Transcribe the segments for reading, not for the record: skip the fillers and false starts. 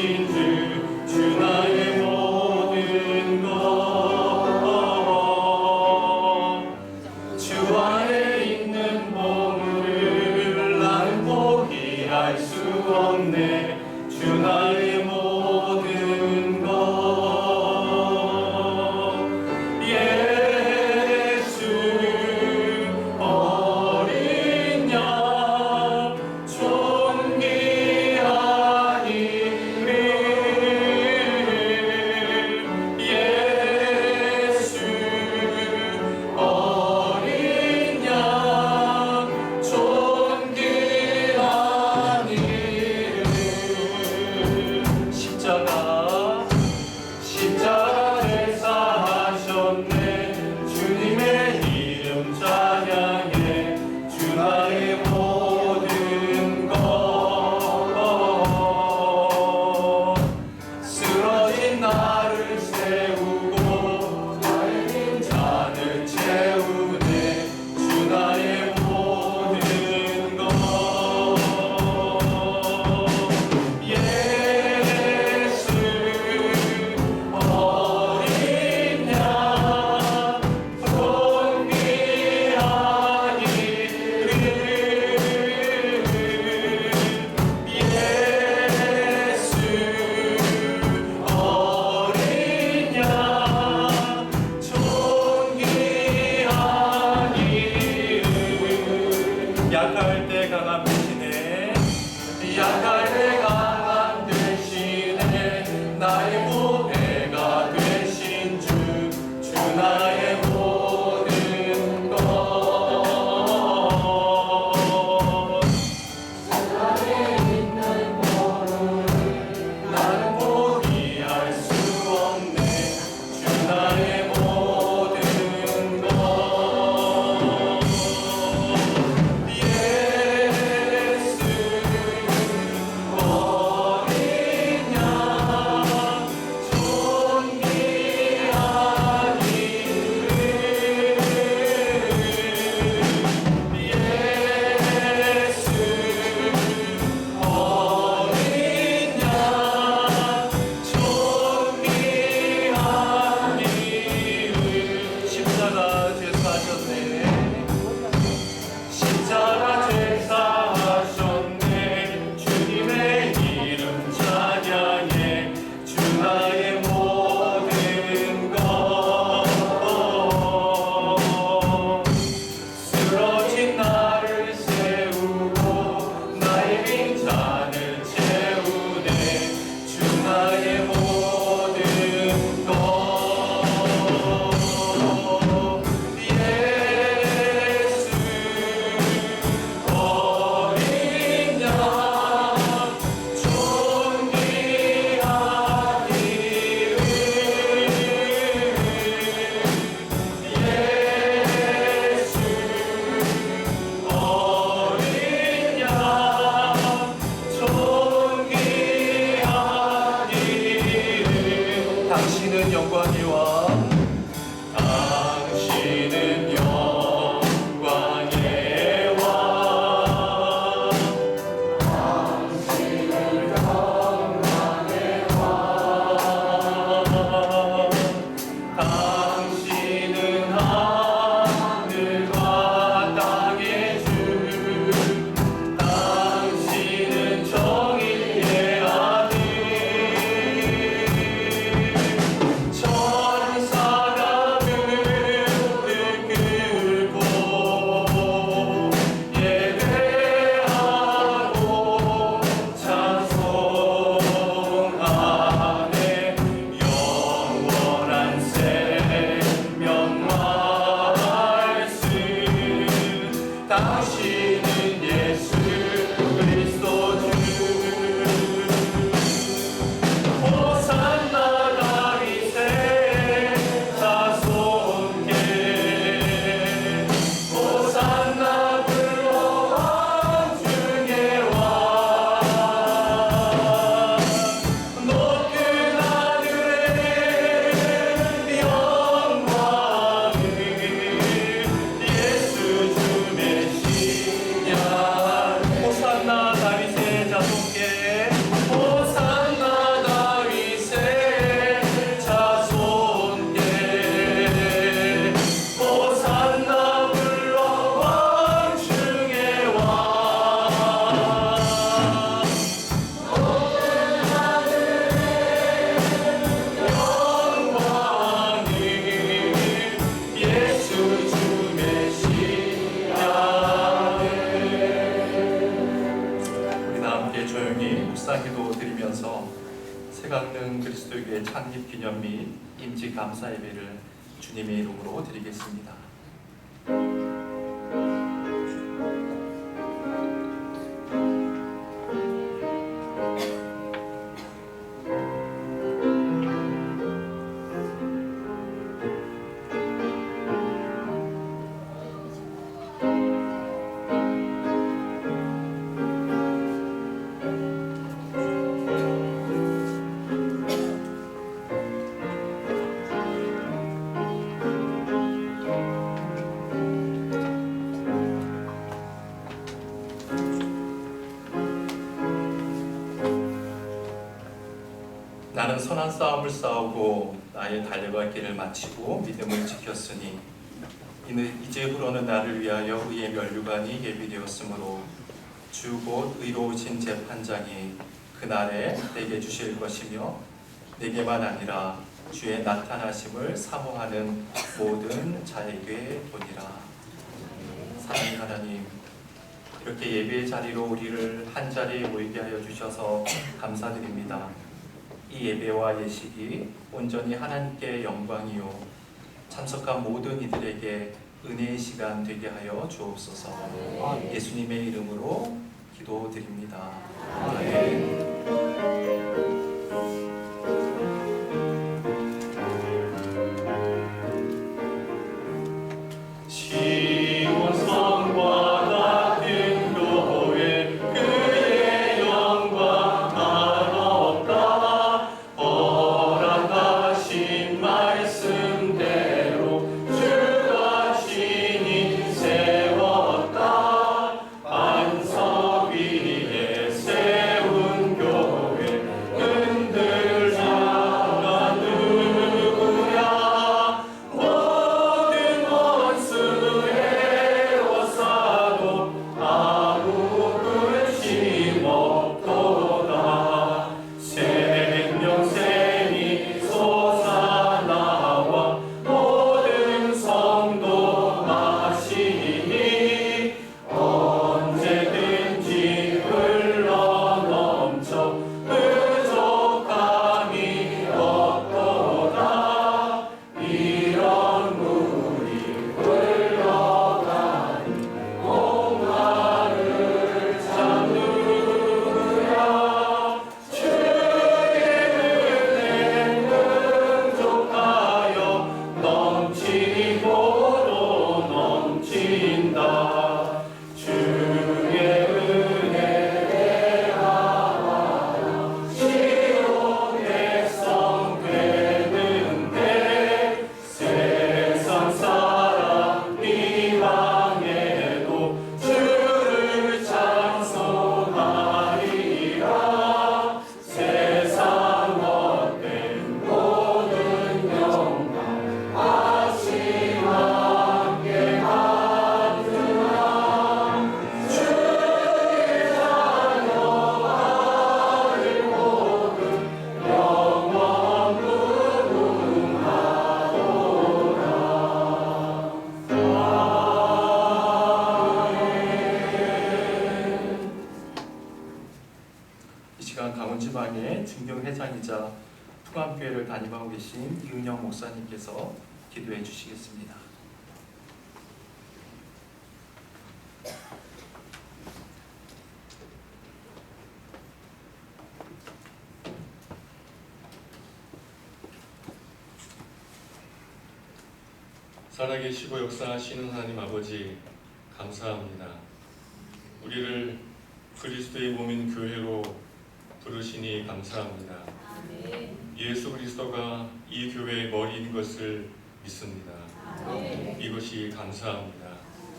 되신 주 나의 모든 것. 주 안에 있는 보물을 나는 포기할 수 없네. 주 나의 모든 것. 예수 어린 양 존귀한 이름. 예수 어린 양 존귀한 이름. 십자가 대사하셨네. 주님의 이름 찬양해. 주 나의 모든 것. 쓰러진 나를 세우고 나의 빈잔을 채우네. 주 나의 모든 것. 예수 어린 양 존귀한 이름. 예수 어린 양 존귀한 이름. 약할 때 강한 대신에 약할 때 강한 대신에 나의 보배가 되신 주 나의 모든 것. 나에 있는 보물을 나는 포기할 수 없네. 주 나의 모든 것. 예수 어린 양 존귀한 이름. 예수 어린 양 존귀한 이름. 십자가 죄사하셨네. 십자가 죄사하셨네. 주님의 이름 찬양해. 주 나의 모든 것. 쓰러진 나를 세우고 나의 빈잔을 채우네. 주 나의 모든 것. 예수 어린 양 존귀한 이름. 예수 어린 양 존귀한 이름. 당신은 영광의 왕. 당신은 영광의 왕. 당신은 영광의 왕. 당신은 하늘과 땅의 주. 당신은 정의의 아들. 새강릉 그리스도교회 창립 기념 및 임직 감사 예배를 주님의 이름으로 드리겠습니다. 나는 선한 싸움을 싸우고 나의 달려갈 길을 마치고 믿음을 지켰으니 이제부로는 나를 위하여 의의 면류관이 예비되었으므로 주 곧 의로우신 재판장이 그날에 내게 주실 것이며 내게만 아니라 주의 나타나심을 사모하는 모든 자에게 보니라. 사랑하는 하나님, 이렇게 예배의 자리로 우리를 한자리에 모이게 하여 주셔서 감사드립니다. 이 예배와 예식이 온전히 하나님께 영광이요 참석한 모든 이들에게 은혜의 시간 되게 하여 주옵소서. 예수님의 이름으로 기도드립니다. 아멘. 강원지방의 증경회장이자 풍암교회를 담임하고 계신 이은영 목사님께서 기도해 주시겠습니다. 살아계시고 역사하시는 하나님 아버지, 감사합니다. 우리를 그리스도의 몸인 교회로 부르시니 감사합니다. 아멘. 예수 그리스도가 이 교회의 머리인 것을 믿습니다. 아멘. 이것이 감사합니다.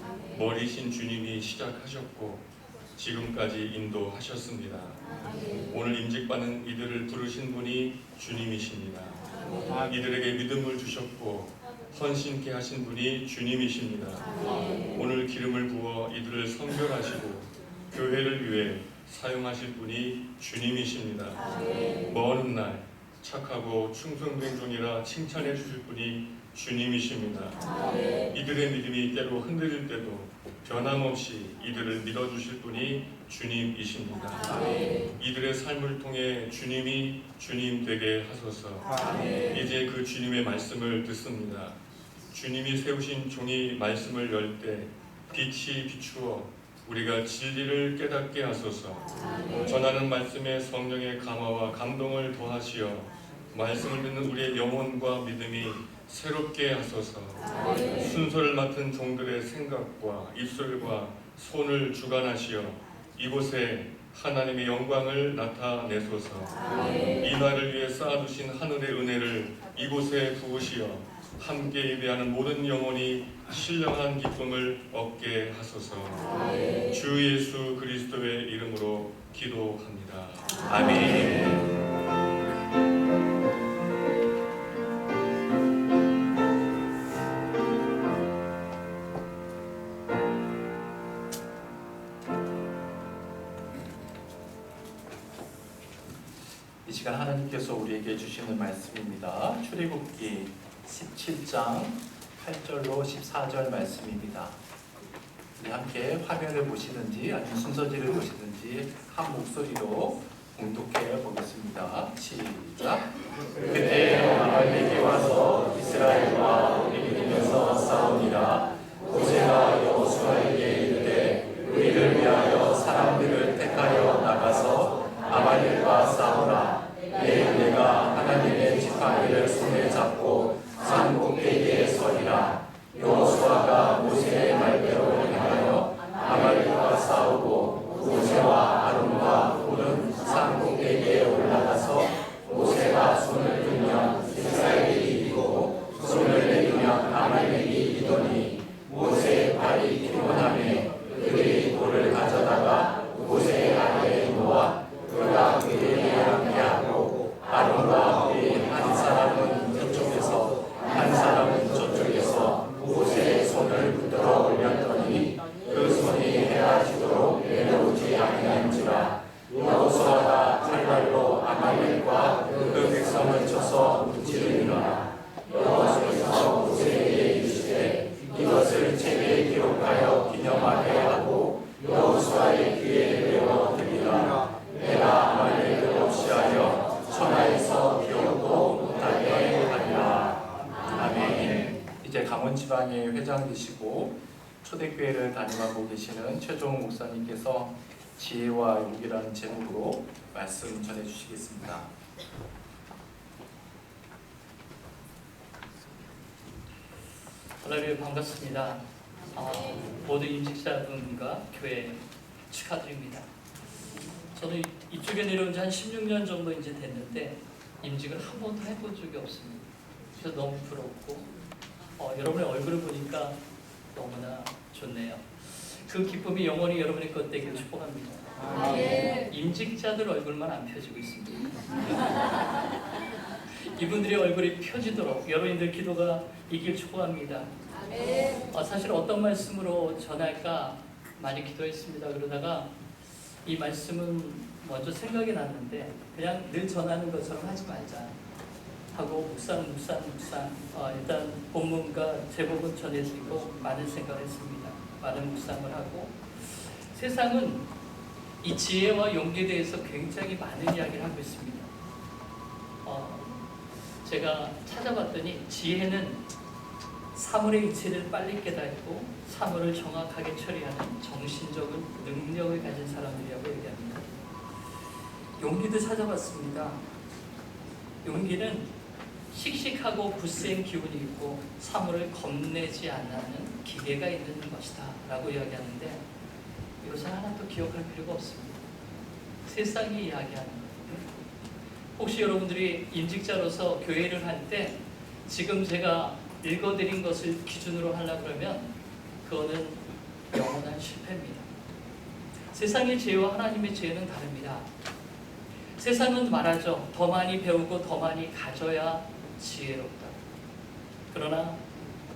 아멘. 머리신 주님이 시작하셨고 지금까지 인도하셨습니다. 아멘. 오늘 임직받는 이들을 부르신 분이 주님이십니다. 아멘. 이들에게 믿음을 주셨고 헌신케 하신 분이 주님이십니다. 아멘. 오늘 기름을 부어 이들을 선별하시고 교회를 위해 사용하실 분이 주님이십니다. 아멘. 먼 훗날 착하고 충성된 종이라 칭찬해 주실 분이 주님이십니다. 이들의 믿음이 때로 흔들릴 때도 변함없이 이들을 믿어주실 분이 주님이십니다. 이들의 삶을 통해 주님이 주님 되게 하소서. 이제 그 주님의 말씀을 듣습니다. 주님이 세우신 종이 말씀을 열 때 빛이 비추어 우리가 진리를 깨닫게 하소서. 전하는 말씀에 성령의 감화와 감동을 더하시어 말씀을 듣는 우리의 영혼과 믿음이 새롭게 하소서. 순서를 맡은 종들의 생각과 입술과 손을 주관하시어 이곳에 하나님의 영광을 나타내소서. 이 날을 위해 쌓아두신 하늘의 은혜를 이곳에 부으시어 함께 예배하는 모든 영혼이 신령한 기쁨을 얻게 하소서. 주 예수 그리스도의 이름으로 기도합니다. 아멘. 이 시간 하나님께서 우리에게 주시는 말씀입니다. 출애굽기 17장 8절로 14절 말씀입니다. 우리 함께 화면을 보시든지 아니면 순서지를 보시든지 한 목소리로 봉독해 보겠습니다. 시작. 그때 아말렉이 와서 이스라엘과 우리에게서 싸우니라. 모세가 여호수아에게 이르되 우리를 위하여 사람들을 택하여 나가서 아말렉과 싸우라. 내일 내가 하나님의 지팡이를 손에 잡고 산 꼭대기에 서리라. 여호수아가 모세의 말대로 행하여 아말렉과 싸우고 모세와 아론과 홀은 산 꼭대기에 올라가서 모세가 손을 들면 이스라엘이 이기고 손을 내리면 아말렉이 이기더니 모세의 발이 피곤하매 그들이 돌을 가져다가 모세의 아래에 놓아 그가 그들에게 함께하고 아론과 홀이 한 사람은 이쪽에서 한 사람은 저쪽에서 모세의 손을 붙들어 올렸더니 그 손이 해가 지도록 내려오지 아니한지라. 여호수아가 칼날로 아말렉과 그 백성을 쳐서 무찌르니라. 여호수아께서 모세에게 이르시되 이것을 책에 기록하여 기념하게 하고 여호수아의 귀에 외워 드리라. 내가 아말렉을 없이하여 천하에서 기억도 못하게 하리라. 아멘. 이제 강원지방의 회장 되시고 초대교회를 담임하고 계시는 최종 목사님께서 지혜와 용기라는 제목으로 말씀 전해주시겠습니다. 하나님 반갑습니다. 모든 임직자분과 교회 축하드립니다. 저는 이쪽에 내려온 지 한 16년 정도 이제 됐는데 임직을 한 번도 해본 적이 없습니다. 그래서 너무 부럽고 여러분의 얼굴을 보니까 너무나 좋네요. 그 기쁨이 영원히 여러분의 것 되기를 축복합니다. 임직자들 얼굴만 안 펴지고 있습니다. 이분들의 얼굴이 펴지도록 여러분들 기도가 있길 축복합니다. 사실 어떤 말씀으로 전할까 많이 기도했습니다. 그러다가 이 말씀은 먼저 생각이 났는데 그냥 늘 전하는 것처럼 하지 말자 하고 묵상 일단 본문과 제목은 전해드리고 많은 생각을 했습니다. 많은 묵상을 하고 세상은 이 지혜와 용기에 대해서 굉장히 많은 이야기를 하고 있습니다. 제가 찾아봤더니 지혜는 사물의 이치를 빨리 깨닫고 사물을 정확하게 처리하는 정신적인 능력을 가진 사람들이라고 얘기합니다. 용기도 찾아봤습니다. 용기는 씩씩하고 굳센 기운이 있고 사물을 겁내지 않는 기계가 있는 것이다 라고 이야기하는데 이것은 하나도 기억할 필요가 없습니다. 세상이 이야기하는 거예요. 혹시 여러분들이 임직자로서 교회를 할 때 지금 제가 읽어드린 것을 기준으로 하려고 그러면 그거는 영원한 실패입니다. 세상의 지혜와 하나님의 지혜는 다릅니다. 세상은 말하죠. 더 많이 배우고 더 많이 가져야 지혜롭다. 그러나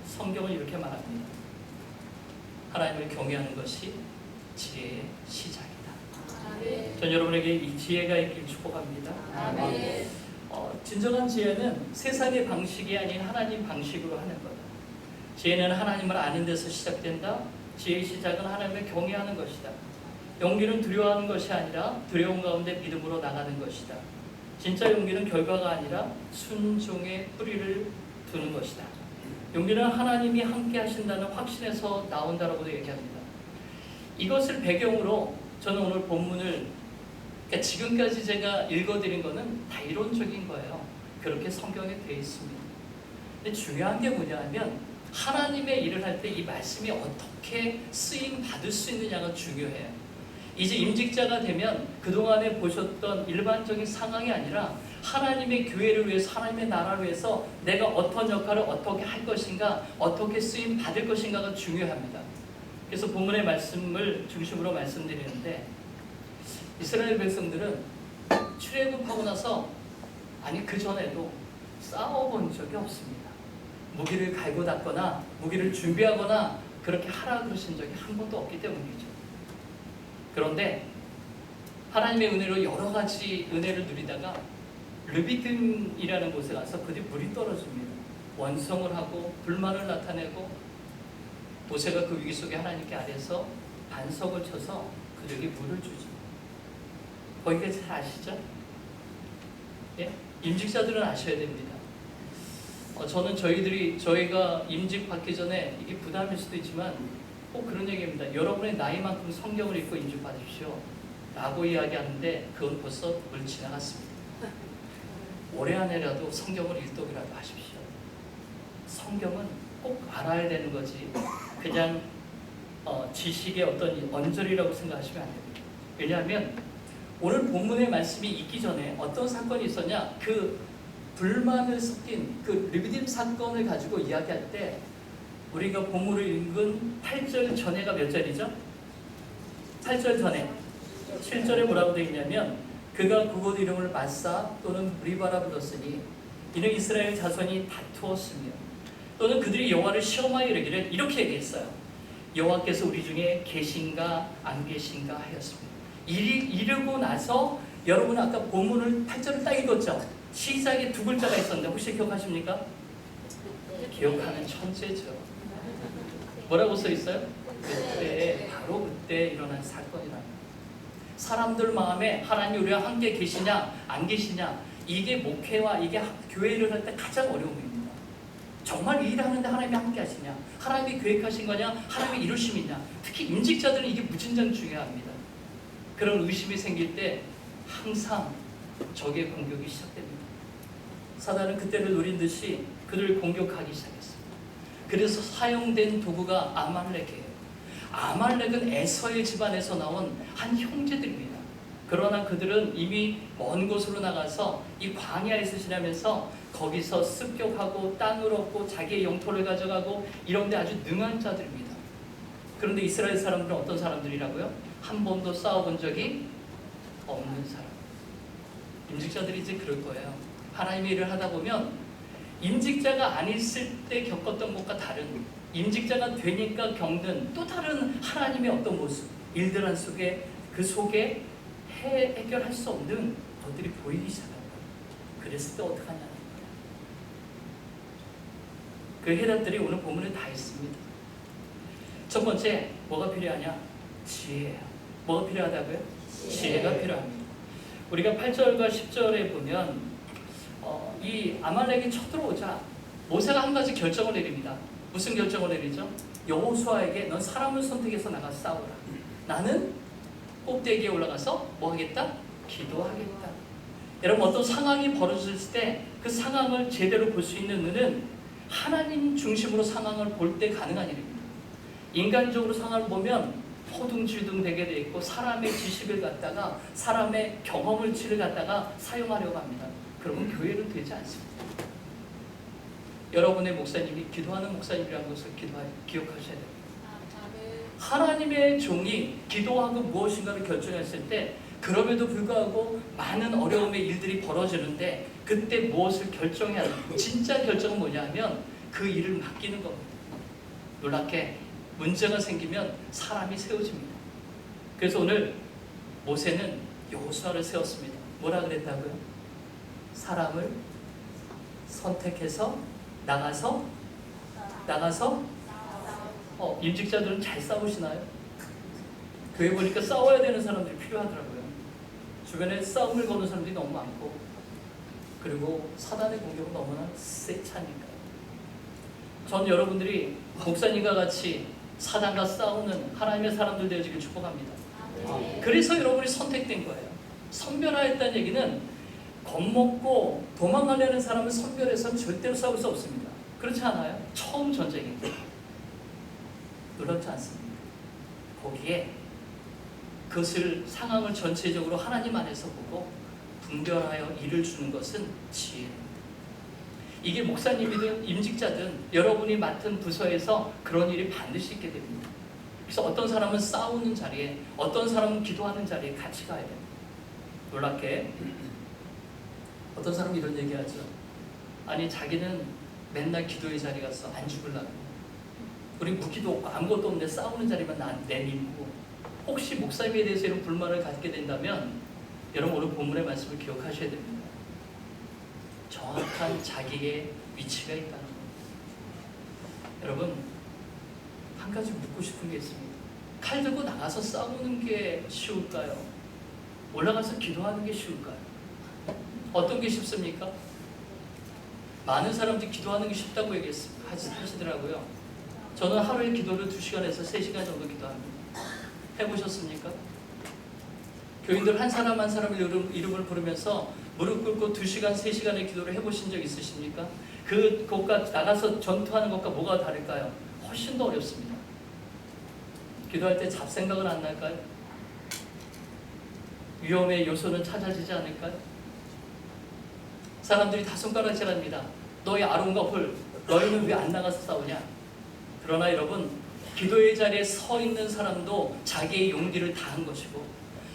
성경은 이렇게 말합니다. 하나님을 경외하는 것이 지혜의 시작이다. 전 여러분에게 이 지혜가 있길 축복합니다. 진정한 지혜는 세상의 방식이 아닌 하나님 방식으로 하는 거다. 지혜는 하나님을 아는 데서 시작된다. 지혜의 시작은 하나님을 경외하는 것이다. 용기는 두려워하는 것이 아니라 두려움 가운데 믿음으로 나가는 것이다. 진짜 용기는 결과가 아니라 순종의 뿌리를 두는 것이다. 용기는 하나님이 함께 하신다는 확신에서 나온다라고도 얘기합니다. 이것을 배경으로 저는 오늘 본문을, 그러니까 지금까지 제가 읽어드린 거는 다 이론적인 거예요. 그렇게 성경에 되어 있습니다. 근데 중요한 게 뭐냐면 하나님의 일을 할 때 이 말씀이 어떻게 쓰임 받을 수 있느냐가 중요해요. 이제 임직자가 되면 그동안에 보셨던 일반적인 상황이 아니라 하나님의 교회를 위해서, 하나님의 나라를 위해서 내가 어떤 역할을 어떻게 할 것인가, 어떻게 쓰임 받을 것인가가 중요합니다. 그래서 본문의 말씀을 중심으로 말씀드리는데, 이스라엘 백성들은 출애굽하고 나서, 아니 그 전에도 싸워본 적이 없습니다. 무기를 갈고 닦거나 무기를 준비하거나 그렇게 하라 그러신 적이 한 번도 없기 때문이죠. 그런데 하나님의 은혜로 여러 가지 은혜를 누리다가 르비딤이라는 곳에 가서 그들이 물이 떨어집니다. 원성을 하고 불만을 나타내고 모세가 그 위기 속에 하나님께 아뢰서 반석을 쳐서 그들에게 물을 주죠. 거기까지 잘 아시죠? 예? 임직자들은 아셔야 됩니다. 저는 저희가 임직 받기 전에 이게 부담일 수도 있지만 꼭 그런 얘기입니다. 여러분의 나이만큼 성경을 읽고 임직 받으십시오 라고 이야기하는데 그건 벌써 물 지나갔습니다. 올해 안에라도 성경을 읽독이라도 하십시오. 성경은 꼭 알아야 되는 거지 그냥 지식의 어떤 언저리라고 생각하시면 안 됩니다. 왜냐하면 오늘 본문의 말씀이 있기 전에 어떤 사건이 있었냐, 그 불만을 섞인 그 르비딤 사건을 가지고 이야기할 때 우리가 본문을 읽은 8절 전에가 몇 절이죠? 8절 전에 7절에 뭐라고 되어 있냐면 그가 그곳 이름을 마사 또는 무리바라 불렀으니 이는 이스라엘 자손이 다투었으며 또는 그들이 여호와를 시험하여 이르기를 이렇게 얘기했어요. 여호와께서 우리 중에 계신가 안 계신가 하였습니다. 이르고 나서 여러분 아까 본문을 8절을 딱 읽었죠? 시작에 두 글자가 있었는데 혹시 기억하십니까? 기억하는 천재죠. 뭐라고 써 있어요? 그때, 바로 그때 일어난 사건이랍니다. 사람들 마음에 하나님 우리와 함께 계시냐 안 계시냐, 이게 목회와 이게 교회를 할 때 가장 어려움입니다. 정말 이 일을 하는데 하나님이 함께 하시냐, 하나님이 계획하신 거냐, 하나님이 이루심이 있냐. 특히 임직자들은 이게 무진장 중요합니다. 그런 의심이 생길 때 항상 적의 공격이 시작됩니다. 사단은 그때를 노린 듯이 그들을 공격하기 시작했습니다. 그래서 사용된 도구가 아말렉이에요. 아말렉은 에서의 집안에서 나온 한 형제들입니다. 그러나 그들은 이미 먼 곳으로 나가서 이 광야에서 지나면서 거기서 습격하고 땅을 얻고 자기의 영토를 가져가고 이런 데 아주 능한 자들입니다. 그런데 이스라엘 사람들은 어떤 사람들이라고요? 한 번도 싸워본 적이 없는 사람. 임직자들이 이제 그럴 거예요. 하나님의 일을 하다 보면 임직자가 아니었을 때 겪었던 것과 다른, 임직자가 되니까 겪는 또 다른 하나님의 어떤 모습, 일들 속에 그 속에 해결할 수 없는 것들이 보이기 시작합니다. 그랬을 때 어떡하냐는 거예요. 그 해답들이 오늘 본문에 다 있습니다. 첫 번째, 뭐가 필요하냐? 지혜예요. 뭐가 필요하다고요? 지혜가 필요합니다. 우리가 8절과 10절에 보면 이 아말렉이 쳐들어오자 모세가 한 가지 결정을 내립니다. 무슨 결정을 내리죠? 여호수아에게 넌 사람을 선택해서 나가 싸우라. 나는 꼭대기에 올라가서 뭐 하겠다? 기도하겠다. 여러분 어떤 상황이 벌어졌을 때 그 상황을 제대로 볼 수 있는 눈은 하나님 중심으로 상황을 볼 때 가능한 일입니다. 인간적으로 상황을 보면 허둥지둥 되게 돼 있고 사람의 지식을 갖다가 사람의 경험치를 갖다가 사용하려고 합니다. 그러면 교회는 되지 않습니다. 여러분의 목사님이 기도하는 목사님이라는 것을 기억하셔야 됩니다. 하나님의 종이 기도하고 무엇인가를 결정했을 때 그럼에도 불구하고 많은 어려움의 일들이 벌어지는데 그때 무엇을 결정해야 합니까? 진짜 결정은 뭐냐 하면 그 일을 맡기는 겁니다. 놀랍게 문제가 생기면 사람이 세워집니다. 그래서 오늘 모세는 여호수아를 세웠습니다. 뭐라 그랬다고요? 사람을 선택해서 나가서 임직자들은 잘 싸우시나요? 교회 보니까 싸워야 되는 사람들이 필요하더라고요. 주변에 싸움을 거는 사람들이 너무 많고, 그리고 사단의 공격은 너무나 세차니까요. 전 여러분들이 목사님과 같이 사단과 싸우는 하나님의 사람들 되어지길 축복합니다. 그래서 여러분이 선택된 거예요. 선별하였다는 얘기는 겁먹고 도망가려는 사람을 선별해서는 절대로 싸울 수 없습니다. 그렇지 않아요? 처음 전쟁입니다. 놀랍지 않습니까? 거기에 그것을 상황을 전체적으로 하나님 안에서 보고 분별하여 일을 주는 것은 지혜입니다. 이게 목사님이든 임직자든 여러분이 맡은 부서에서 그런 일이 반드시 있게 됩니다. 그래서 어떤 사람은 싸우는 자리에, 어떤 사람은 기도하는 자리에 같이 가야 됩니다. 놀랍게 어떤 사람은 이런 얘기하죠. 아니 자기는 맨날 기도의 자리 가서 안 죽으려고, 우리 무기도 없고 아무것도 없는데 싸우는 자리만 내밀고, 혹시 목사님에 대해서 이런 불만을 갖게 된다면 여러분 오늘 본문의 말씀을 기억하셔야 됩니다. 정확한 자기의 위치가 있다는 겁니다. 여러분 한 가지 묻고 싶은 게 있습니다. 칼 들고 나가서 싸우는 게 쉬울까요? 올라가서 기도하는 게 쉬울까요? 어떤 게 쉽습니까? 많은 사람들이 기도하는 게 쉽다고 하시더라고요. 저는 하루에 기도를 2시간에서 3시간 정도 기도합니다. 해보셨습니까? 교인들 한 사람 한 사람 이름을 부르면서 무릎 꿇고 2시간, 3시간의 기도를 해보신 적 있으십니까? 그것과 나가서 전투하는 것과 뭐가 다를까요? 훨씬 더 어렵습니다. 기도할 때 잡생각은 안 날까요? 위험의 요소는 찾아지지 않을까요? 사람들이 다 손가락질합니다. 너희 아론과 홀, 너희는 왜 안 나가서 싸우냐? 그러나 여러분, 기도의 자리에 서 있는 사람도 자기의 용기를 다한 것이고,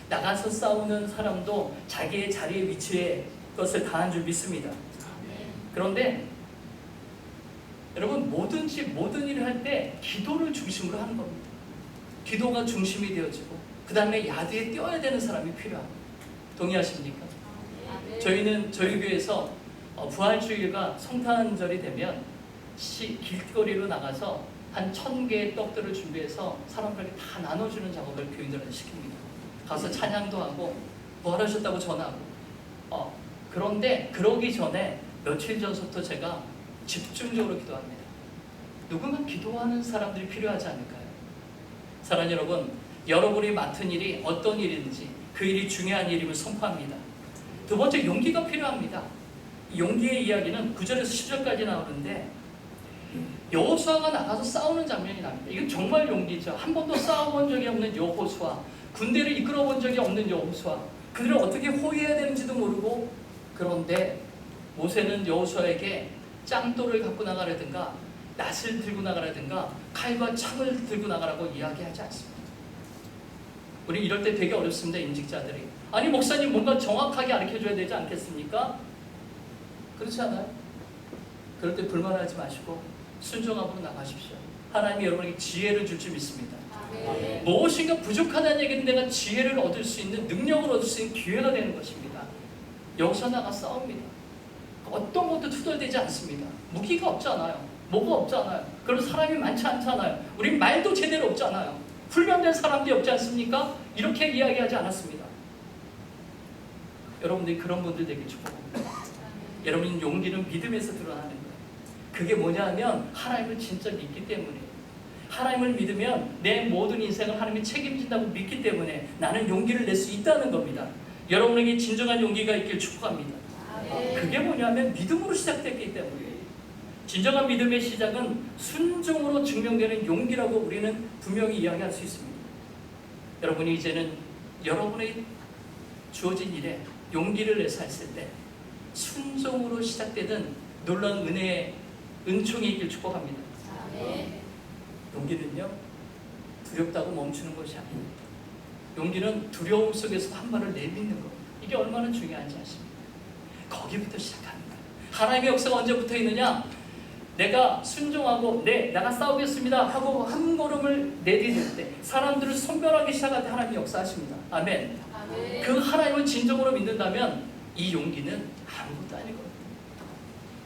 나가서 싸우는 사람도 자기의 자리에 위치해 것을 다한 줄 믿습니다. 그런데 여러분, 모든 일을 할 때 기도를 중심으로 하는 겁니다. 기도가 중심이 되어지고 그 다음에 야드에 뛰어야 되는 사람이 필요합니다. 동의하십니까? 저희는 저희 교회에서 부활주일과 성탄절이 되면 길거리로 나가서 한 1000개의 떡들을 준비해서 사람들에게 다 나눠주는 작업을 교인들한테 시킵니다. 가서 찬양도 하고 부활하셨다고 전하고. 그런데 그러기 전에 며칠 전부터 제가 집중적으로 기도합니다. 누군가 기도하는 사람들이 필요하지 않을까요? 사랑하는 여러분, 여러분이 맡은 일이 어떤 일인지 그 일이 중요한 일임을 선포합니다. 두 번째, 용기가 필요합니다. 용기의 이야기는 9절에서 10절까지 나오는데, 여호수아가 나가서 싸우는 장면이 납니다. 이건 정말 용기죠. 한 번도 싸워본 적이 없는 여호수아, 군대를 이끌어본 적이 없는 여호수아, 그들을 어떻게 호위해야 되는지도 모르고. 그런데 모세는 여호수아에게 짱돌을 갖고 나가라든가 낫을 들고 나가라든가 칼과 창을 들고 나가라고 이야기하지 않습니다. 우리 이럴 때 되게 어렵습니다. 임직자들이. 아니 목사님 뭔가 정확하게 가르쳐줘야 되지 않겠습니까? 그렇지 않아요? 그럴 때 불만하지 마시고 순종함으로 나가십시오. 하나님이 여러분에게 지혜를 줄 줄 믿습니다. 무엇인가 부족하다는 얘기는 내가 지혜를 얻을 수 있는, 능력을 얻을 수 있는 기회가 되는 것입니다. 여기서 나가 싸웁니다. 어떤 것도 투덜대지 않습니다. 무기가 없잖아요. 뭐가 없잖아요. 그리고 사람이 많지 않잖아요. 우린 말도 제대로 없잖아요. 훈련된 사람들이 없지 않습니까? 이렇게 이야기하지 않았습니다. 여러분들이 그런 분들 되길 축복합니다. 여러분 용기는 믿음에서 드러나는 거예요. 그게 뭐냐면 하나님을 진짜 믿기 때문이에요. 하나님을 믿으면 내 모든 인생을 하나님이 책임진다고 믿기 때문에 나는 용기를 낼 수 있다는 겁니다. 여러분에게 진정한 용기가 있길 축복합니다. 그게 뭐냐면 믿음으로 시작됐기 때문이에요. 진정한 믿음의 시작은 순종으로 증명되는 용기라고 우리는 분명히 이야기할 수 있습니다. 여러분이 이제는 여러분의 주어진 일에 용기를 내서 했을 때 순종으로 시작되는 놀라운 은혜의 은총이 있길 축복합니다. 용기는요, 두렵다고 멈추는 것이 아닙니다. 용기는 두려움 속에서 한 발을 내딛는 겁니다. 이게 얼마나 중요한지 아십니까? 거기부터 시작하는 거예요. 하나님의 역사가 언제부터 있느냐? 내가 순종하고 내가 싸우겠습니다 하고 한 걸음을 내딛을 때, 사람들을 선별하기 시작할 때 하나님이 역사하십니다. 아멘. 그 하나님을 진정으로 믿는다면 이 용기는 아무것도 아니거든요.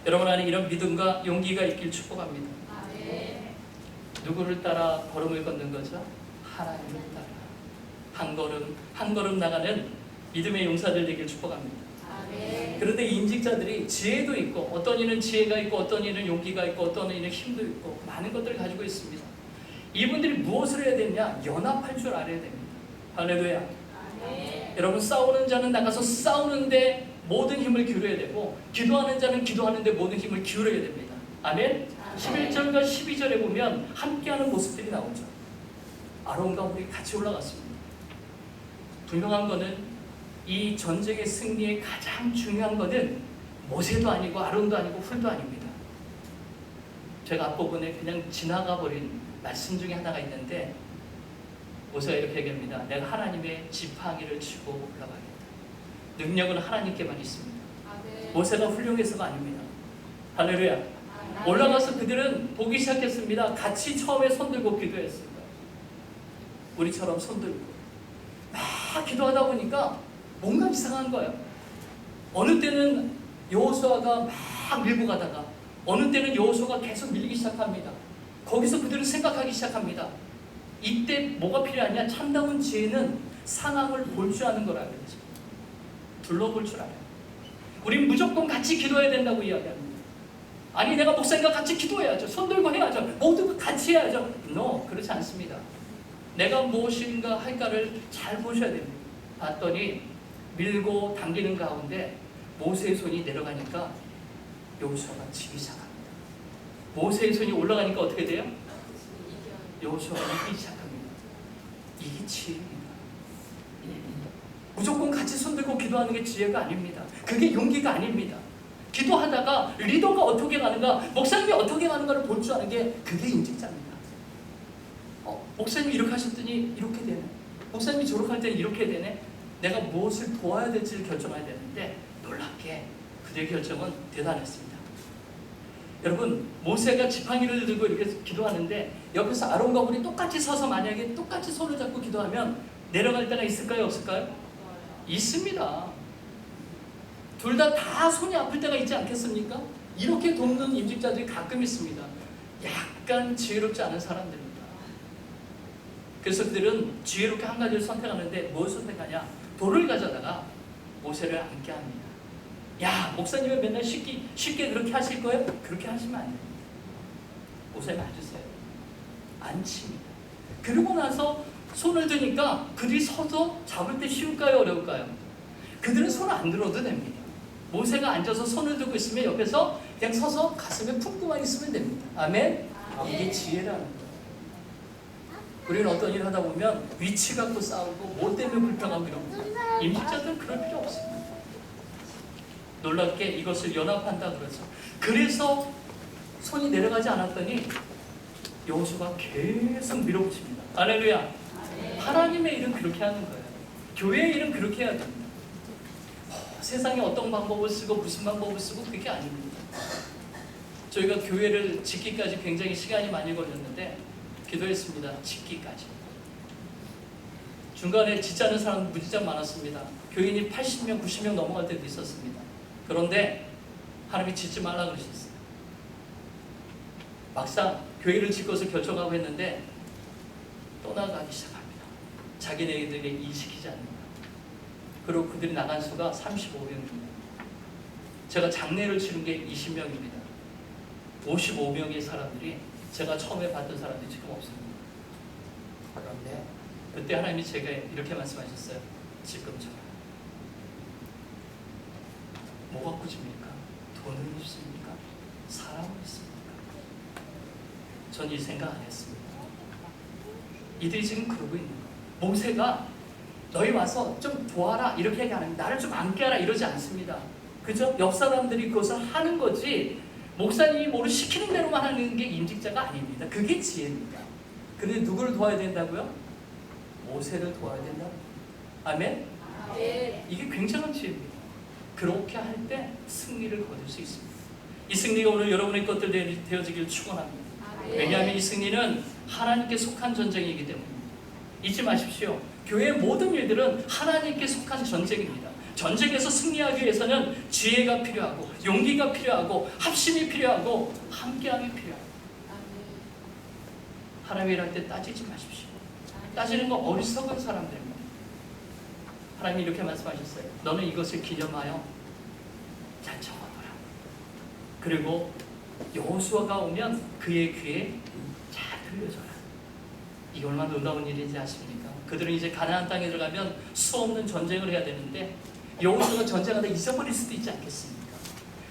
여러분 안에 이런 믿음과 용기가 있길 축복합니다. 누구를 따라 걸음을 걷는 거죠? 하나님을 따라 한 걸음 나가는 믿음의 용사들 되길 축복합니다. 그런데 인직자들이 지혜도 있고, 어떤 이는 지혜가 있고, 어떤 이는 용기가 있고, 어떤 이는 힘도 있고, 많은 것들을 가지고 있습니다. 이분들이 무엇을 해야 되냐? 연합할 줄 알아야 됩니다. 할렐루야. 여러분, 싸우는 자는 나가서 싸우는데 모든 힘을 기울여야 되고, 기도하는 자는 기도하는데 모든 힘을 기울여야 됩니다. 아멘. 11절과 12절에 보면 함께하는 모습들이 나오죠. 아론과 홀이 같이 올라갔습니다. 분명한 것은 이 전쟁의 승리의 가장 중요한 것은 모세도 아니고 아론도 아니고 훌도 아닙니다. 제가 앞부분에 그냥 지나가 버린 말씀 중에 하나가 있는데, 모세가 이렇게 얘기합니다. 내가 하나님의 지팡이를 쥐고 올라가겠다. 능력은 하나님께만 있습니다. 모세가 훌륭해서가 아닙니다. 할렐루야. 올라가서 그들은 보기 시작했습니다. 같이 처음에 손들고 기도했습니다. 우리처럼 손들고 막 기도하다 보니까 뭔가 이상한 거예요. 어느 때는 여호수아가 막 밀고 가다가 어느 때는 여호수아가 계속 밀기 시작합니다. 거기서 그들은 생각하기 시작합니다. 이때 뭐가 필요하냐? 참다운 지혜는 상황을 볼 줄 아는 거라 그러죠. 둘러볼 줄 알아요. 우린 무조건 같이 기도해야 된다고 이야기합니다. 아니, 내가 목사님과 같이 기도해야죠. 손들고 해야죠. 모두 같이 해야죠. No, 그렇지 않습니다. 내가 무엇인가 할까를 잘 보셔야 됩니다. 봤더니 밀고 당기는 가운데 모세의 손이 내려가니까 여호수아가 지기 시작합니다. 모세의 손이 올라가니까 어떻게 돼요? 여호수아가 이기기 시작합니다. 이게 지혜입니다. 무조건 같이 손들고 기도하는 게 지혜가 아닙니다. 그게 용기가 아닙니다. 기도하다가 리더가 어떻게 가는가, 목사님이 어떻게 가는가를 볼 줄 아는 게 그게 인직자입니다. 목사님이 이렇게 하셨더니 이렇게 되네. 목사님이 저렇게 때는 이렇게 되네. 내가 무엇을 도와야 될지를 결정해야 되는데, 놀랍게 그들의 결정은 대단했습니다. 여러분, 모세가 지팡이를 들고 이렇게 기도하는데 옆에서 아론과 홀이 똑같이 서서 만약에 똑같이 손을 잡고 기도하면 내려갈 때가 있을까요? 없을까요? 있습니다. 둘 다 손이 아플 때가 있지 않겠습니까? 이렇게 돕는 임직자들이 가끔 있습니다. 약간 지혜롭지 않은 사람들입니다. 그래서 그들은 지혜롭게 한 가지를 선택하는데 뭘 선택하냐? 돌을 가져다가 모세를 앉게 합니다. 야, 목사님은 맨날 쉽게 그렇게 하실 거예요? 그렇게 하시면 안 됩니다. 모세를 앉으세요. 앉힙니다. 그러고 나서 손을 드니까 그들이 서서 잡을 때 쉬울까요? 어려울까요? 그들은 손을 안 들어도 됩니다. 모세가 앉아서 손을 들고 있으면 옆에서 그냥 서서 가슴에 품고만 있으면 됩니다. 아멘? 이게 지혜라는 거예요. 우리는 어떤 일을 하다 보면 위치 갖고 싸우고 뭐 때문에 불평하고 이럽니다. 임직자들은 그럴 필요 없습니다. 놀랍게 이것을 연합한다 그러죠. 그래서 손이 내려가지 않았더니 여호수아가 계속 밀어붙입니다. 할렐루야. 하나님의 일은 그렇게 하는 거예요. 교회의 일은 그렇게 해야 됩니다. 세상에 어떤 방법을 쓰고 무슨 방법을 쓰고 그게 아닙니다. 저희가 교회를 짓기까지 굉장히 시간이 많이 걸렸는데 기도했습니다. 짓기까지. 중간에 짓지 않은 사람 무지장 많았습니다. 교인이 80명, 90명 넘어갈 때도 있었습니다. 그런데 하나님이 짓지 말라 그러셨어요. 막상 교회를 짓 것을 결정하고 했는데 떠나가기 시작합니다. 자기네들에게 일시키지 않는다. 그리고 그들이 나간 수가 35명입니다. 제가 장례를 치른 게 20명입니다. 55명의 사람들이 제가 처음에 봤던 사람들이 지금 없습니다. 그런데 그때 하나님이 제게 이렇게 말씀하셨어요. 지금 저 뭐 갖고 집니까? 돈을 있습니까? 사람을 있습니까? 전 이 생각 안 했습니다. 이들이 지금 그러고 있는 거예요. 모세가 너희 와서 좀 도와라 이렇게 얘기 안 합니다. 나를 좀 앉게 하라 이러지 않습니다. 그죠? 옆 사람들이 그것을 하는 거지 목사님이 뭐를 시키는 대로만 하는 게 임직자가 아닙니다. 그게 지혜입니다. 그런데 누구를 도와야 된다고요? 모세를 도와야 된다. 아멘? 이게 굉장한 지혜입니다. 그렇게 할 때 승리를 거둘 수 있습니다. 이 승리가 오늘 여러분의 것들 되어지길 축원합니다. 왜냐하면 이 승리는 하나님께 속한 전쟁이기 때문입니다. 잊지 마십시오. 교회의 모든 일들은 하나님께 속한 전쟁입니다. 전쟁에서 승리하기 위해서는 지혜가 필요하고 용기가 필요하고 합심이 필요하고 함께함이 필요하고. 하나님 일할 때 따지지 마십시오. 따지는 거 어리석은 사람들입니다. 하나님이 이렇게 말씀하셨어요. 너는 이것을 기념하여 잘 적어둬라. 그리고 여호수아가 오면 그의 귀에 잘 들려줘라. 이게 얼마나 놀라운 일인지 아십니까? 그들은 이제 가나안 땅에 들어가면 수없는 전쟁을 해야 되는데 여호수아가 전쟁하다 잊어버릴 수도 있지 않겠습니까?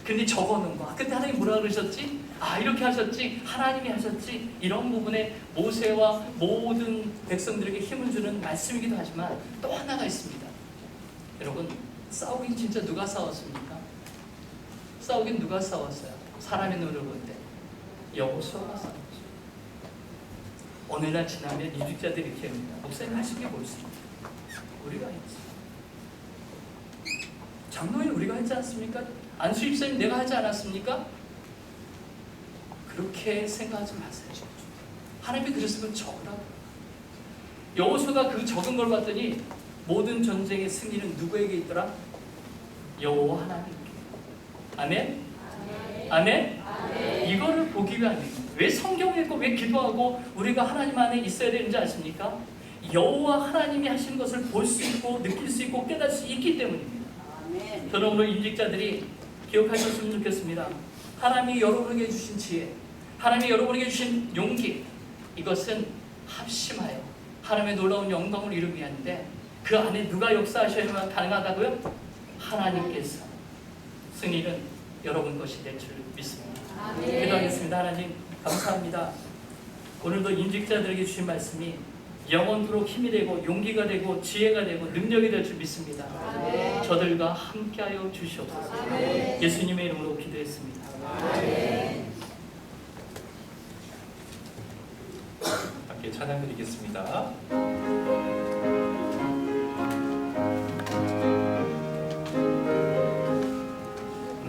근데 적어놓은 거야. 그때 하나님 뭐라 그러셨지? 아, 이렇게 하셨지? 하나님이 하셨지? 이런 부분에 모세와 모든 백성들에게 힘을 주는 말씀이기도 하지만 또 하나가 있습니다. 여러분, 싸우긴 진짜 누가 싸웠습니까? 싸우긴 누가 싸웠어요? 사람의 눈으로 볼 때 여호수아가 싸웠죠. 어느 날 지나면 이직자들이 이렇게 합니다. 목사님 하신 게 뭐였습니까? 우리가 했지. 장로인 우리가 했지 않습니까? 안수 입사님 내가 하지 않았습니까? 그렇게 생각하지 마세요. 하나님이 그랬으면 적으라고. 여호수아가 그 적은 걸 봤더니 모든 전쟁의 승리는 누구에게 있더라? 여호와 하나님께. 아멘? 아멘? 이거를 보기 위함입니다. 왜 성경 읽고 왜 기도하고 우리가 하나님 안에 있어야 되는지 아십니까? 여호와 하나님이 하시는 것을 볼 수 있고 느낄 수 있고 깨달을 수 있기 때문입니다. 저는 오늘 임직자들이 기억하셨으면 좋겠습니다. 하나님이 여러분에게 주신 지혜, 하나님이 여러분에게 주신 용기, 이것은 합심하여 하나님의 놀라운 영광을 이루기 위한데 그 안에 누가 역사하셔야만 가능하다고요? 하나님께서. 승리는 여러분 것이 될 줄 믿습니다. 기도하겠습니다. 하나님 감사합니다. 오늘도 임직자들에게 주신 말씀이 영원토록 힘이 되고 용기가 되고 지혜가 되고 능력이 될 줄 믿습니다. 저들과 함께하여 주시옵소서. 예수님의 이름으로 기도했습니다. 함께 찬양 드리겠습니다.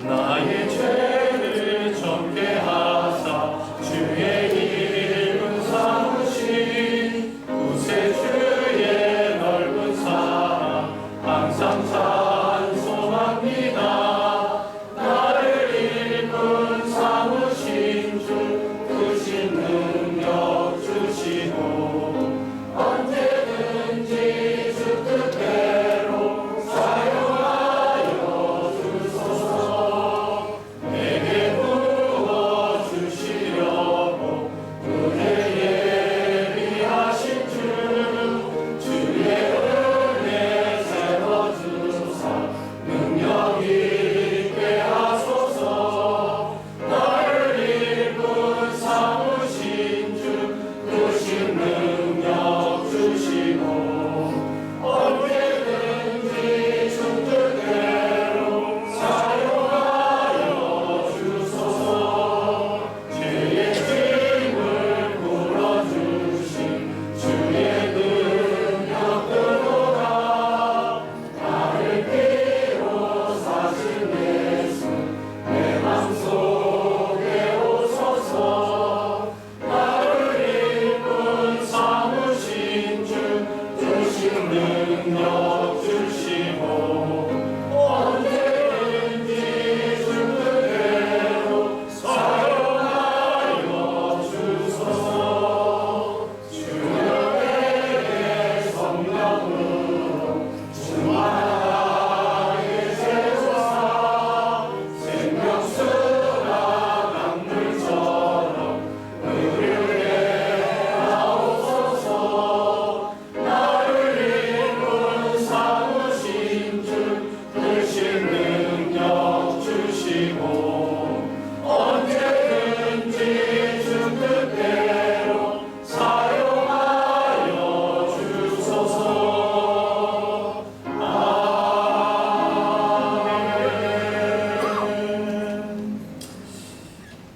나의 죄를 정케 하사 주의 이름 삼으신 구세주의 넓은 사랑 항상 찬송합니다. 나를 일꾼 삼으신 주 크신 능력 주시고 언제든지 주 뜻대로 사용하여 주소서. 내게 부어주시려고 은혜 예비하신 주 주의 은혜 세워주사 능력 있게 하소서. 나를 일꾼 삼으신 주 크신 능력 주시고 언제든지 주 뜻대로 사용하여 주소서. 죄의 짐을 풀어주신 주의 능력 뜨거라. 나를 피로 사신 예수 내 맘속에 오소서. 나를 일꾼 삼으신 주 주신 능력 주시고 언제든지 주 뜻대로 사용하여 주소서. 주여 내게 성령으로 충만하게 세우사 생명수가 강물처럼 흐르게 하옵소서. 나를 일꾼 삼으신 주 크신 능력 주시고 언제든지 주 뜻대로 사용하여 주소서. 아멘.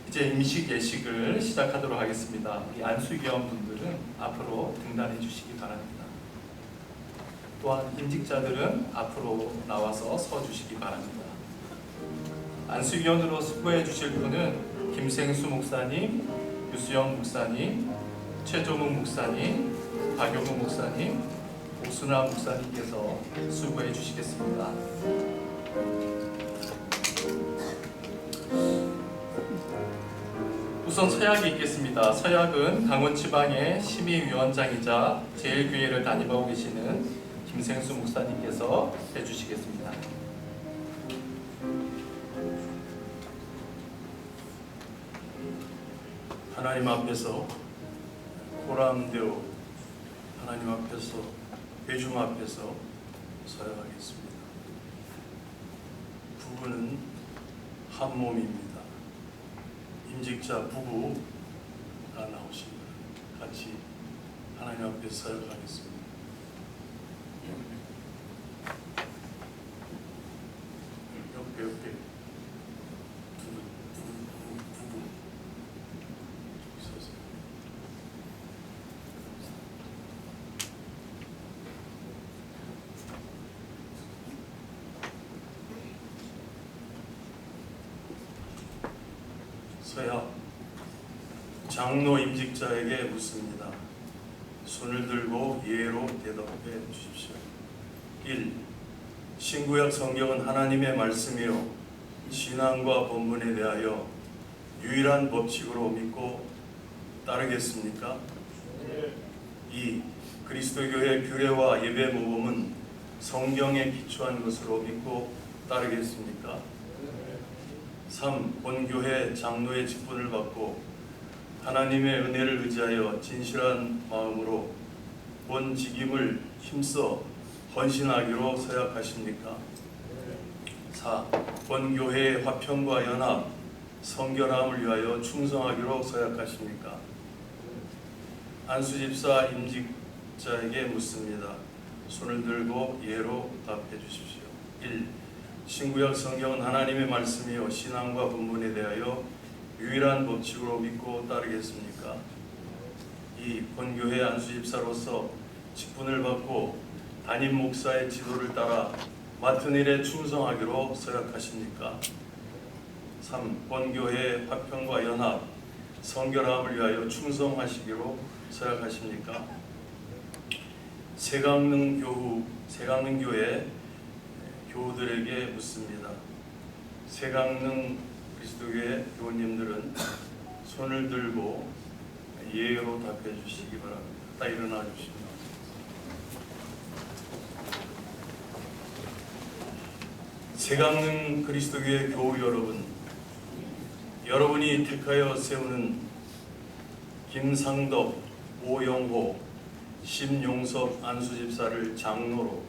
이제 임시 예식을 시작하도록 하겠습니다. 우리 안수기원 분들은 앞으로 등단해 주시기 바랍니다. 또한 임직자들은 앞으로 나와서 서 주시기 바랍니다. 안수기원으로 수고해 주실 분은 김생수 목사님, 유수영 목사님, 최종욱 목사님, 박용우 목사님, 옥순아 목사님께서 수고해 주시겠습니다. 우선 서약이 있겠습니다. 서약은 강원 지방의 심의위원장이자 제일교회를 담임하고 계시는 김생수 목사님께서 해주시겠습니다. 하나님 앞에서 보람되어 하나님 앞에서 회중 앞에서 서약하겠습니다. 부부는 한 몸입니다. 임직자 부부가 나오신 분 같이 하나님 앞에 서약하겠습니다. 옆에 부부 있어서 서야 장로 임직자에게 묻습니다. 손을 들고 예로 대답해 주십시오. 1. 신구약 성경은 하나님의 말씀이요 신앙과 본분에 대하여 유일한 법칙으로 믿고 따르겠습니까? 2. 그리스도교의 규례와 예배 모범은 성경에 기초한 것으로 믿고 따르겠습니까? 3. 본교회 장로의 직분을 받고 하나님의 은혜를 의지하여 진실한 마음으로 본 직임을 힘써 헌신하기로 서약하십니까? 4. 본교회의 화평과 연합, 성결함을 위하여 충성하기로 서약하십니까? 안수집사 임직자에게 묻습니다. 손을 들고 예로 답해 주십시오. 1. 신구약 성경은 하나님의 말씀이요 신앙과 본분에 대하여 유일한 법칙으로 믿고 따르겠습니까? 2. 본교회 안수집사로서 직분을 받고 담임 목사의 지도를 따라 맡은 일에 충성하기로 서약하십니까? 3. 본교회의 화평과 연합, 성결함을 위하여 충성하시기로 서약하십니까? 세강릉교회 교우들에게 묻습니다. 세강릉 그리스도교회 교우님들은 손을 들고 예로 답해 주시기 바랍니다. 다 일어나 주십시오. 세강릉 그리스도교회 교우 여러분, 여러분이 택하여 세우는 김상덕, 오영호, 심용섭 안수집사를 장로로,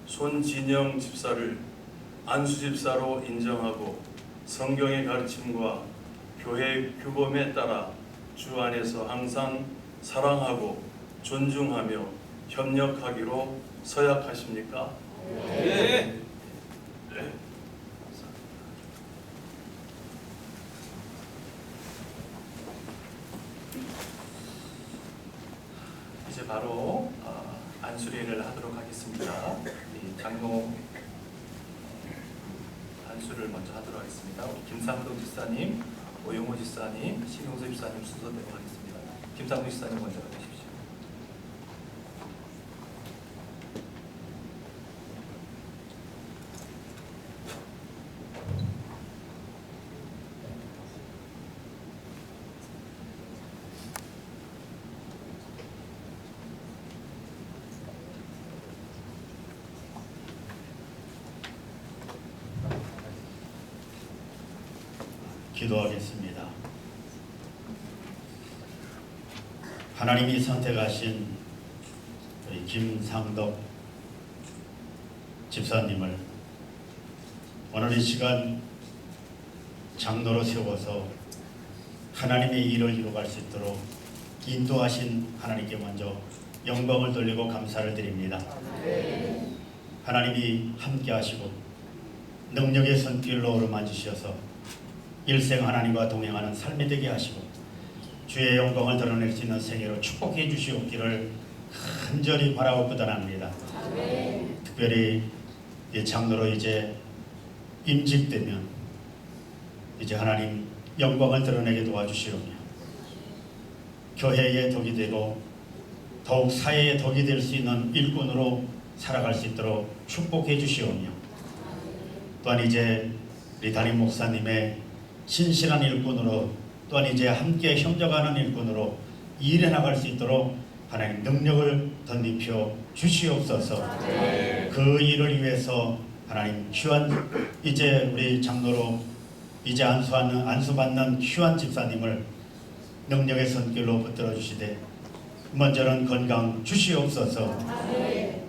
손진영 집사를 안수집사로 인정하고 성경의 가르침과 교회 규범에 따라 주 안에서 항상 사랑하고 존중하며 협력하기로 서약하십니까? 네. 이제 바로 안수례를 하도록 하겠습니다. 이 장로 안수를 먼저 하도록 하겠습니다. 우리 김상동 집사님, 오영호 집사님, 신용섭 집사님 순서대로 하겠습니다. 김상동 집사님 먼저 해주십시오. 기도하겠습니다. 하나님이 선택하신 우리 김상덕 집사님을 오늘 이 시간 장로로 세워서 하나님의 일을 이루어갈 수 있도록 인도하신 하나님께 먼저 영광을 돌리고 감사를 드립니다. 하나님이 함께 하시고 능력의 손길로 오르만 주셔서 일생 하나님과 동행하는 삶이 되게 하시고 주의 영광을 드러낼 수 있는 생애로 축복해 주시옵기를 간절히 바라고 부탁합니다. 특별히 이 장로로 이제 임직되면 이제 하나님 영광을 드러내게 도와주시오며 교회의 덕이 되고 더욱 사회에 덕이 될 수 있는 일꾼으로 살아갈 수 있도록 축복해 주시오며, 또한 이제 우리 담임 목사님의 신실한 일꾼으로, 또한 이제 함께 협력하는 일꾼으로 일해 나갈 수 있도록 하나님 능력을 덧입혀 주시옵소서. 그 일을 위해서 하나님 귀한 이제 우리 장로로 이제 안수받는 귀한 집사님을 능력의 손길로 붙들어 주시되 먼저는 건강 주시옵소서.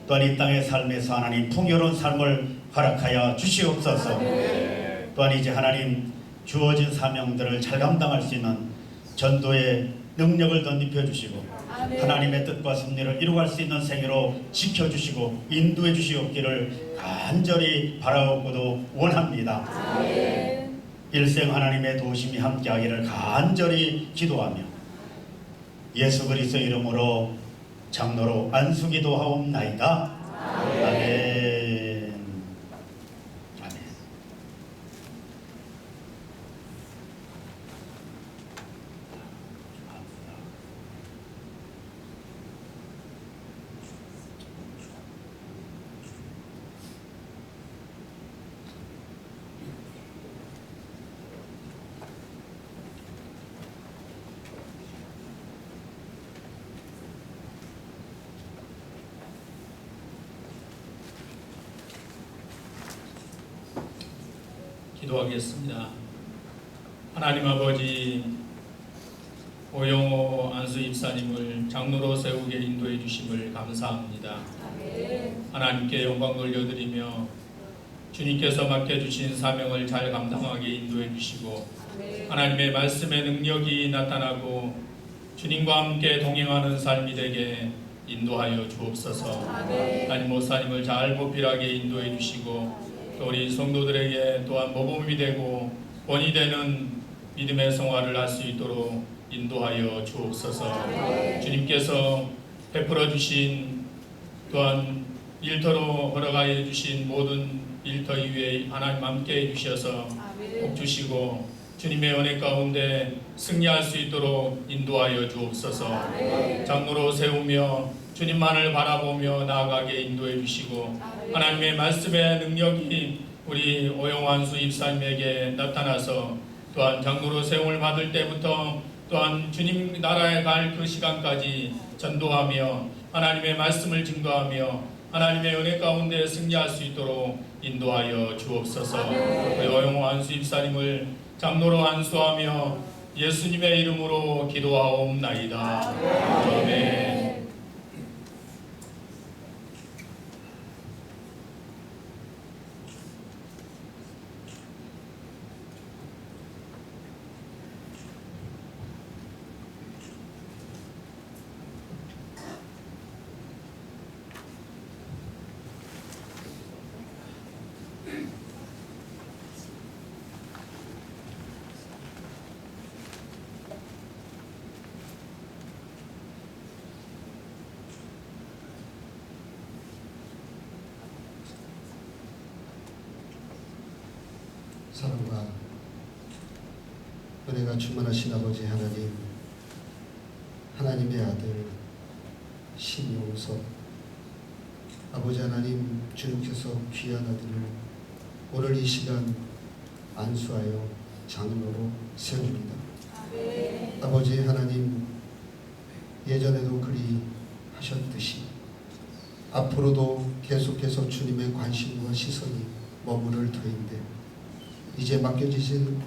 또한 이 땅의 삶에서 하나님 풍요로운 삶을 허락하여 주시옵소서. 또한 이제 하나님 주어진 사명들을 잘 감당할 수 있는 전도의 능력을 덧입혀 주시고 하나님의 뜻과 섭리를 이루어갈 수 있는 생애로 지켜주시고 인도해 주시옵기를 간절히 바라옵고도 원합니다. 일생 하나님의 도우심이 함께하기를 간절히 기도하며 예수 그리스도 이름으로 장로로 안수기도 하옵나이다. 아멘. 아멘. 기도하겠습니다. 하나님 아버지, 오영호 안수 입사님을 장로로 세우게 인도해 주심을 감사합니다. 하나님께 영광 돌려드리며 주님께서 맡겨주신 사명을 잘 감당하게 인도해 주시고 하나님의 말씀의 능력이 나타나고 주님과 함께 동행하는 삶이 되게 인도하여 주옵소서. 하나님 목사님을 잘 보필하게 인도해 주시고 또 우리 성도들에게 또한 모범이 되고 본이 되는 믿음의 생활을 할 수 있도록 인도하여 주옵소서. 주님께서 베풀어 주신 또한 일터로 걸어가여 주신 모든 일터 이외에 하나님 함께 해주셔서 복 주시고 주님의 은혜 가운데 승리할 수 있도록 인도하여 주옵소서. 장로로 세우며 주님만을 바라보며 나아가게 인도해 주시고 하나님의 말씀의 능력이 우리 오영호 안수 입사님에게 나타나서 또한 장로로 세움을 받을 때부터 또한 주님 나라에 갈 그 시간까지 전도하며 하나님의 말씀을 증거하며 하나님의 은혜 가운데 승리할 수 있도록 인도하여 주옵소서. 우리 오영호 안수 입사님을 장로로 안수하며 예수님의 이름으로 기도하옵나이다. 아멘. 사랑과 은혜가 충만하신 아버지 하나님, 하나님의 아들 신용섭 아버지 하나님, 주님께서 귀한 아들을 오늘 이 시간 안수하여 장로로 세웁니다. 아버지 하나님, 예전에도 그리 하셨듯이 앞으로도 계속해서 주님의 관심과 시선이 머무를 터인데 이제 맡겨주신